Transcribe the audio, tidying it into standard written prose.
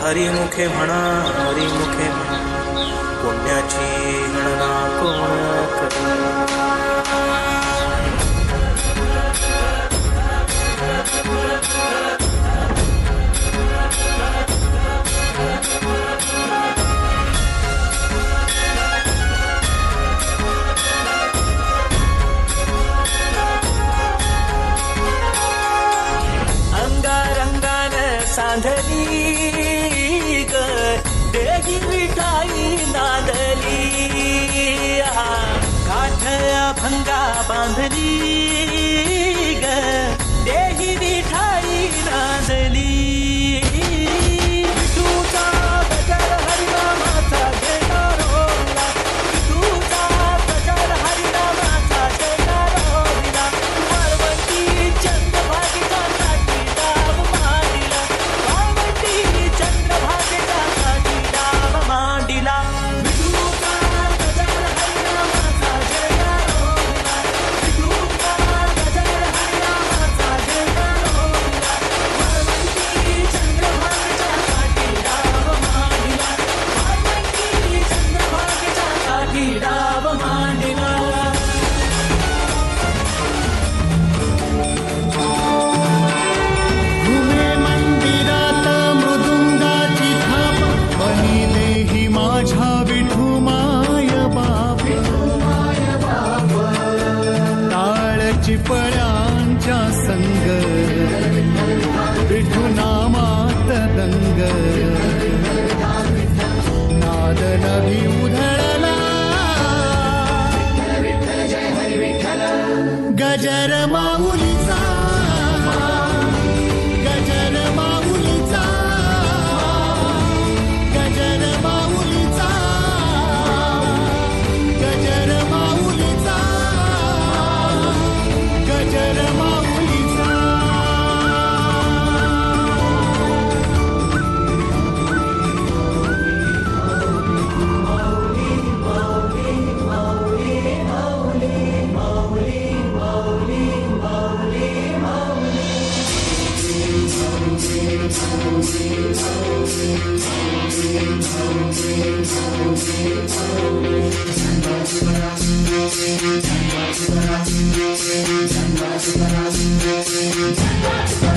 हरिमुखे म्हणा, हरिमुखे म्हणा, पुण्याची गणना कोण करी. अंगारंगान सांधली ग देही विठाई नांदली, काठ अभंगा बांधली ग देही विठाई नांदली. विठूचा गजर हरिनामाचा घेणार होईला, विठूचा गजर हरिनामाचा घेणार होईला. वाळवंटी चंद्रभागेच्या काठी डाव मांडिला, वाळवंटी चंद्रभागेच्या काठी डाव मांडिला. विठूचा गजर हरिनामाचा घेणार होईला, विठूचा गजर हरिनामाचा घेणार होईला. वाळवंटी चंद्रभागेच्या काठी डाव मांडिला, वाळवंटी चंद्रभागेच्या काठी डाव मांडिला. घुमे मंदिरात मृदुंगाची थाप, बनिले ही माझ्या विठू माय बाप. टाळ चिपळ्यांच्या संग, विठू नामात दंग. नाद नभी उधळला, गजर माऊलीचा, गजर माऊलीचा, गजर माऊलीचा, गजर माऊलीचा, गजर माऊलीचा. Jangan